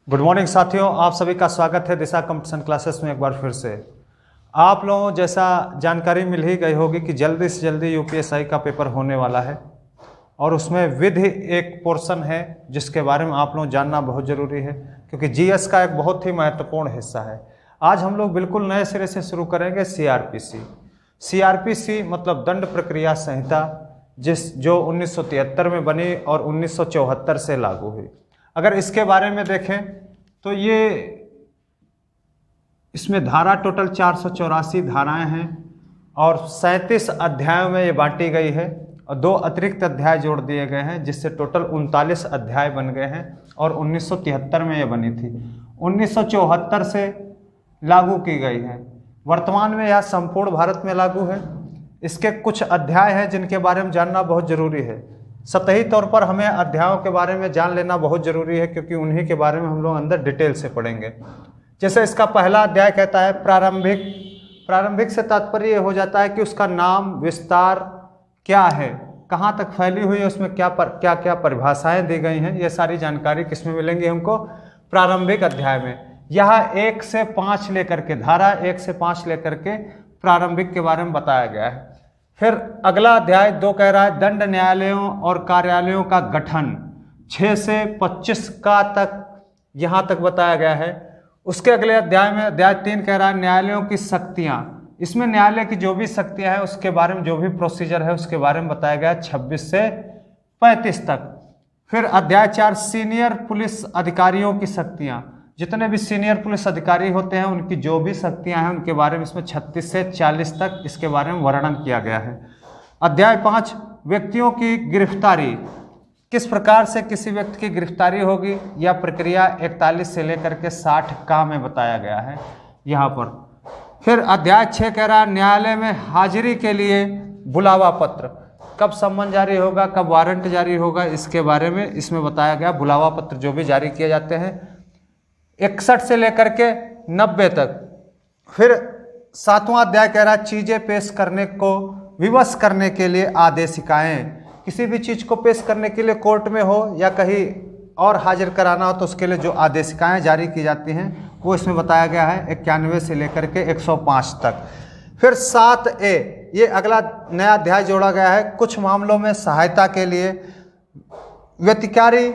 Good morning साथियों, आप सभी का स्वागत है दिशा कंपटीशन क्लासेस में। एक बार फिर से आप लोगों जैसा जानकारी मिल ही गई होगी कि जल्दी से जल्दी यूपीएससी का पेपर होने वाला है और उसमें विधि एक पोर्शन है जिसके बारे में आप लोग जानना बहुत ज़रूरी है, क्योंकि जीएस का एक बहुत ही महत्वपूर्ण हिस्सा है। आज हम लोग बिल्कुल नए सिरे से शुरू करेंगे सीआरपीसी मतलब दंड प्रक्रिया संहिता, जो 1973 में बनी और 1974 से लागू हुई। अगर इसके बारे में देखें तो ये इसमें धारा टोटल 484 धाराएं हैं और 37 अध्यायों में ये बांटी गई है और 2 अतिरिक्त अध्याय जोड़ दिए गए हैं, जिससे टोटल 39 अध्याय बन गए हैं और 1973 में ये बनी थी। 1974 से लागू की गई है। वर्तमान में यह संपूर्ण भारत में लागू है। इसके कुछ अध्याय हैं जिनके बारे में जानना बहुत ज़रूरी है। सतही तौर पर हमें अध्यायों के बारे में जान लेना बहुत ज़रूरी है, क्योंकि उन्हीं के बारे में हम लोग अंदर डिटेल से पढ़ेंगे। जैसे इसका पहला अध्याय कहता है प्रारंभिक से तात्पर्य ये हो जाता है कि उसका नाम, विस्तार क्या है, कहाँ तक फैली हुई है, उसमें क्या परिभाषाएं दी गई हैं, ये सारी जानकारी किस में मिलेंगी हमको? प्रारंभिक अध्याय में। यह 1 से 5 लेकर के, धारा 1 से 5 लेकर के प्रारंभिक के बारे में बताया गया है। फिर अगला अध्याय 2 कह रहा है दंड न्यायालयों और कार्यालयों का गठन, 6 से 25 का तक यहाँ तक बताया गया है। उसके अगले अध्याय में अध्याय 3 कह रहा है न्यायालयों की शक्तियाँ। इसमें न्यायालय की जो भी शक्तियाँ हैं उसके बारे में, जो भी प्रोसीजर है उसके बारे में बताया गया है 26 से 35 तक। फिर अध्याय 4 सीनियर पुलिस अधिकारियों की शक्तियाँ, जितने भी सीनियर पुलिस अधिकारी होते हैं उनकी जो भी शक्तियां हैं उनके बारे में इसमें 36 से 40 तक इसके बारे में वर्णन किया गया है। अध्याय 5 व्यक्तियों की गिरफ्तारी, किस प्रकार से किसी व्यक्ति की गिरफ्तारी होगी, यह प्रक्रिया 41 से लेकर के 60 का में बताया गया है यहाँ पर। फिर अध्याय 6 कह रहा है न्यायालय में हाजिरी के लिए बुलावा पत्र, कब सम्मन जारी होगा, कब वारंट जारी होगा, इसके बारे में इसमें बताया गया। बुलावा पत्र जो भी जारी किए जाते हैं 61 से लेकर के 90 तक। फिर 7वां अध्याय कह रहा है चीजें पेश करने को विवश करने के लिए आदेशिकाएं, किसी भी चीज को पेश करने के लिए कोर्ट में हो या कहीं और हाजिर कराना हो तो उसके लिए जो आदेशिकाएं जारी की जाती हैं वो इसमें बताया गया है 91 से लेकर के 105 तक। फिर 7A, ये अगला नया अध्याय जोड़ा गया है, कुछ मामलों में सहायता के लिए व्यतिकारी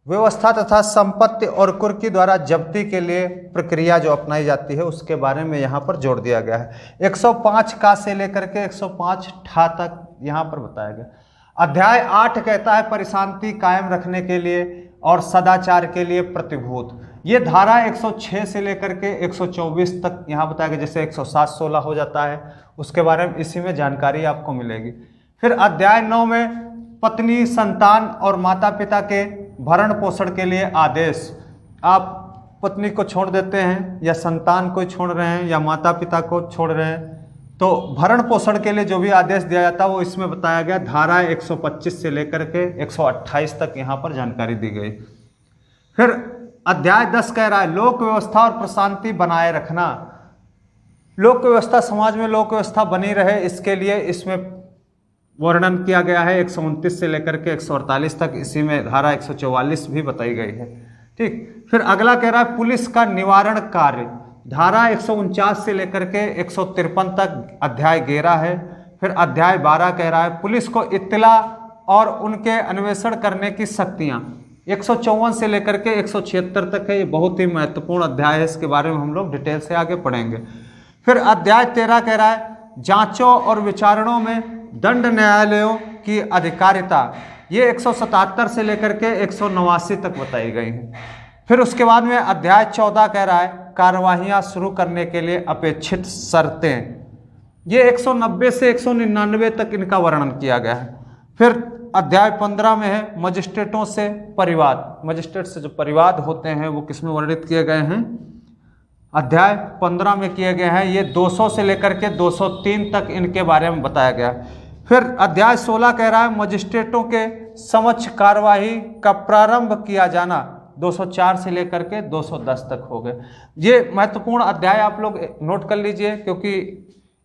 व्यवस्था तथा संपत्ति और कुर्की द्वारा जब्ती के लिए प्रक्रिया जो अपनाई जाती है उसके बारे में यहाँ पर जोड़ दिया गया है। 105 का से लेकर के 105 ठा तक यहाँ पर बताया गया। अध्याय 8 कहता है परिशांति कायम रखने के लिए और सदाचार के लिए प्रतिभूत, ये धारा 106 से लेकर के 124 तक यहाँ बताया गया। जैसे 107-16 हो जाता है उसके बारे में इसी में जानकारी आपको मिलेगी। फिर अध्याय 9 में पत्नी, संतान और माता पिता के भरण पोषण के लिए आदेश, आप पत्नी को छोड़ देते हैं या संतान को छोड़ रहे हैं या माता पिता को छोड़ रहे हैं तो भरण पोषण के लिए जो भी आदेश दिया जाता है वो इसमें बताया गया। धारा 125 से लेकर के 128 तक यहाँ पर जानकारी दी गई। फिर अध्याय 10 कह रहा है लोक व्यवस्था और प्रशांति बनाए रखना, लोक व्यवस्था, समाज में लोक व्यवस्था बनी रहे इसके लिए इसमें वर्णन किया गया है 129 से लेकर के 148 तक। इसी में धारा 144 भी बताई गई है। ठीक। फिर अगला कह रहा है पुलिस का निवारण कार्य, धारा 149 से लेकर के 153 तक अध्याय 11 है। फिर अध्याय 12 कह रहा है पुलिस को इत्तला और उनके अन्वेषण करने की शक्तियां, 154 से लेकर के 176 तक है। ये बहुत ही महत्वपूर्ण अध्याय है, इसके बारे में हम लोग डिटेल से आगे पढ़ेंगे। फिर अध्याय 13 कह रहा है जांचों और विचारणों में दंड न्यायालयों की अधिकारिता, ये 177 से लेकर के 189 तक बताई गई है। फिर उसके बाद में अध्याय 14 कह रहा है कार्यवाहियां शुरू करने के लिए अपेक्षित शर्तें, ये 190 से 199 तक इनका वर्णन किया गया है। फिर अध्याय 15 में है मजिस्ट्रेटों से परिवाद, मजिस्ट्रेट से जो परिवाद होते हैं वो किसमें वर्णित किए गए हैं? अध्याय 15 में किए गए हैं। ये 200 से लेकर के 203 तक इनके बारे में बताया गया है। फिर अध्याय 16 कह रहा है मजिस्ट्रेटों के समक्ष कार्यवाही का प्रारंभ किया जाना, 204 से लेकर के 210 तक हो गए। ये महत्वपूर्ण अध्याय आप लोग नोट कर लीजिए, क्योंकि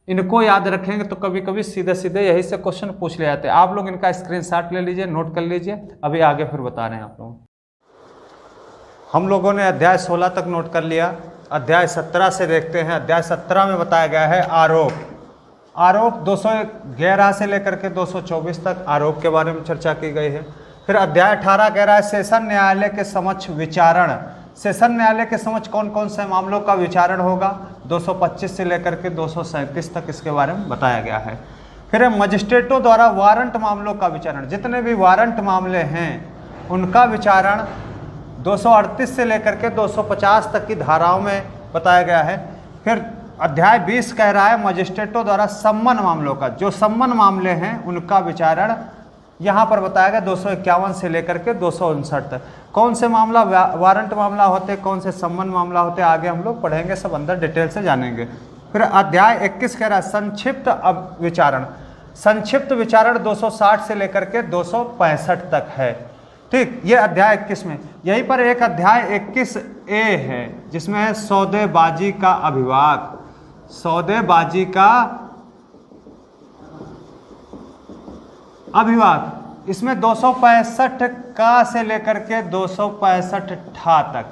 इनको याद रखेंगे तो कभी कभी सीधे सीधे यही से क्वेश्चन पूछ ले जाते हैं। आप लोग इनका स्क्रीनशॉट ले लीजिए, नोट कर लीजिए, अभी आगे फिर बता रहे हैं आप लोग। हम लोगों ने अध्याय 16 तक नोट कर लिया। अध्याय 17 से देखते हैं। अध्याय 17 में बताया गया है आरोप। आरोप 211 से लेकर के 224 तक आरोप के बारे में चर्चा की गई है। फिर अध्याय 18 कह रहा है सेशन न्यायालय के समक्ष विचारण। सेशन न्यायालय के समक्ष कौन कौन से मामलों का विचारण होगा, 225 से लेकर के 237 तक इसके बारे में बताया गया है। फिर मजिस्ट्रेटों द्वारा वारंट मामलों का विचारण, जितने भी वारंट मामले हैं उनका विचारण 238 से लेकर के 250 तक की धाराओं में बताया गया है। फिर अध्याय 20 कह रहा है मजिस्ट्रेटों द्वारा सम्मन मामलों का, जो सम्मन मामले हैं उनका विचारण यहाँ पर बताया गया 251 से लेकर के 259 तक। कौन से मामला वारंट मामला होते, कौन से सम्मन मामला होते, आगे हम लोग पढ़ेंगे, सब अंदर डिटेल से जानेंगे। फिर अध्याय 21 कह रहा है संक्षिप्त विचारण। संक्षिप्त विचारण 260 से लेकर के 265 तक है। ठीक, ये अध्याय 21 में। यहीं पर एक अध्याय 21A है जिसमें है सौदेबाजी का अभिभाग। सौदेबाजी का अभिभाग, इसमें 265 का से लेकर के 265 ठा तक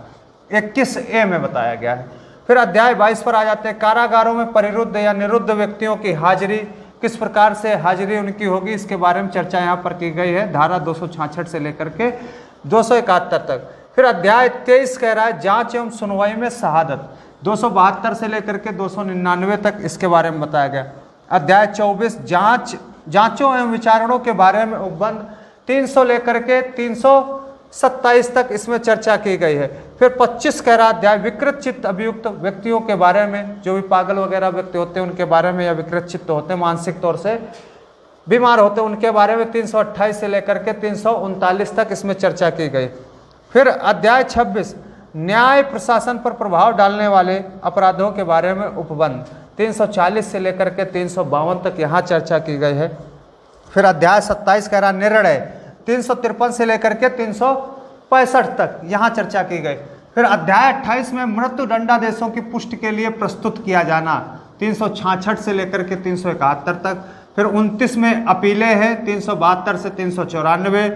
21A में बताया गया है। फिर अध्याय 22 पर आ जाते हैं। कारागारों में परिरुद्ध या निरुद्ध व्यक्तियों की हाजिरी, किस प्रकार से हाजिरी उनकी होगी, इसके बारे में चर्चा यहाँ पर की गई है, धारा 266 से लेकर के 271 तक। फिर अध्याय 23 कह रहा है जांच एवं सुनवाई में शहादत, 272 से लेकर के 299 तक इसके बारे में बताया गया। अध्याय 24 जांचों एवं विचारणों के बारे में उपबंध, 300 लेकर के 327 तक इसमें चर्चा की गई है। फिर 25 कह रहा अध्याय विकृत चित्त अभियुक्त व्यक्तियों के बारे में, जो भी पागल वगैरह व्यक्ति होते हैं उनके बारे में, या विकृत चित्त होते हैं, मानसिक तौर से बीमार होते हैं, उनके बारे में 328 से लेकर के 339 तक इसमें चर्चा की गई। फिर अध्याय 26 न्याय प्रशासन पर प्रभाव डालने वाले अपराधों के बारे में उपबंध, 340 से लेकर के 352 तक यहाँ चर्चा की गई है। फिर अध्याय 27 कह रहा निर्णय, 353 से लेकर के 365 तक यहाँ चर्चा की गई। फिर अध्याय 28 में मृत्यु दंडादेशों की पुष्टि के लिए प्रस्तुत किया जाना, 366 से लेकर के 371 तक। फिर 29 में अपीलें हैं, 372 से 394।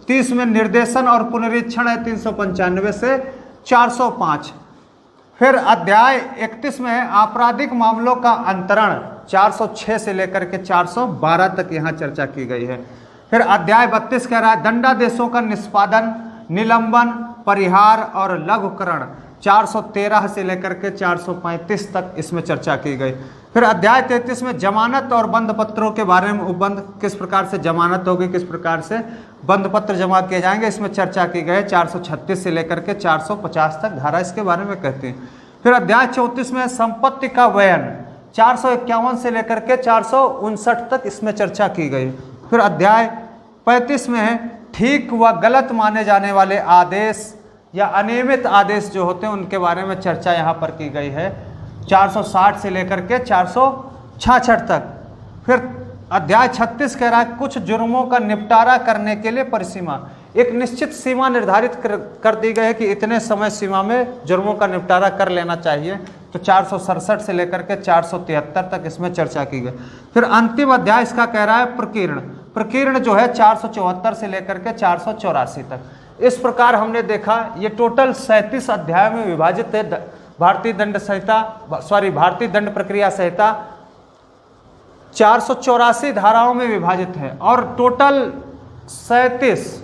30 में निर्देशन और पुनरीक्षण है, 395 से 405। फिर अध्याय 31 में आपराधिक मामलों का अंतरण, 406 से लेकर के 412 तक यहाँ चर्चा की गई है। फिर अध्याय 32 कह रहा है दंडादेशों का निष्पादन, निलंबन, परिहार और लघुकरण, 413 से लेकर के 435 तक इसमें चर्चा की गई। फिर अध्याय 33 में जमानत और बंद पत्रों के बारे में उपबंध, किस प्रकार से जमानत होगी, किस प्रकार से बंद पत्र जमा किए जाएंगे, इसमें चर्चा की गई। 436 से लेकर के 450 तक धारा इसके बारे में कहती है। फिर अध्याय 34 में संपत्ति का वयन, 451 से लेकर के 459 तक इसमें चर्चा की गई। फिर अध्याय 35 में है ठीक व गलत माने जाने वाले आदेश या अनियमित आदेश जो होते हैं उनके बारे में चर्चा यहाँ पर की गई है, 460 से लेकर के 466 तक। फिर अध्याय 36 कह रहा है कुछ जुर्मों का निपटारा करने के लिए परिसीमा, एक निश्चित सीमा निर्धारित कर दी गई है कि इतने समय सीमा में जुर्मों का निपटारा कर लेना चाहिए, तो 467 से लेकर के 473 तक इसमें चर्चा की गई। फिर अंतिम अध्याय इसका कह रहा है प्रकीर्ण, प्रकीर्ण जो है 474 से लेकर के 484 तक। इस प्रकार हमने देखा ये टोटल 37 अध्याय में विभाजित है। भारतीय दंड प्रक्रिया संहिता 484 धाराओं में विभाजित है और टोटल 37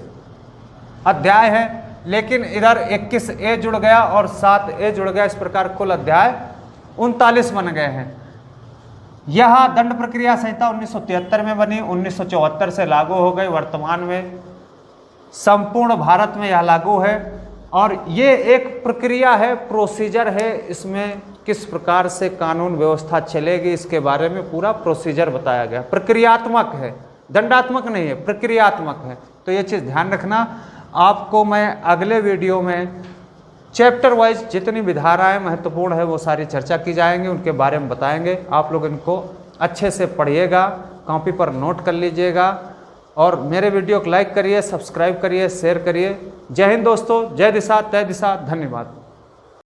अध्याय है, लेकिन इधर 21A जुड़ गया और 7A जुड़ गया, इस प्रकार कुल अध्याय 39 बन गए हैं। यह दंड प्रक्रिया संहिता 1973 में बनी, 1974 से लागू हो गई, वर्तमान में संपूर्ण भारत में यह लागू है। और ये एक प्रक्रिया है, प्रोसीजर है, इसमें किस प्रकार से कानून व्यवस्था चलेगी इसके बारे में पूरा प्रोसीजर बताया गया। प्रक्रियात्मक है, दंडात्मक नहीं है, प्रक्रियात्मक है। तो ये चीज़ ध्यान रखना। आपको मैं अगले वीडियो में चैप्टर वाइज जितनी भी धाराएं महत्वपूर्ण है वो सारी चर्चा की जाएंगी, उनके बारे में बताएंगे। आप लोग इनको अच्छे से पढ़िएगा, कॉपी पर नोट कर लीजिएगा और मेरे वीडियो को लाइक करिए, सब्सक्राइब करिए, शेयर करिए। जय हिंद दोस्तों, जय दिशा तय दिशा, धन्यवाद।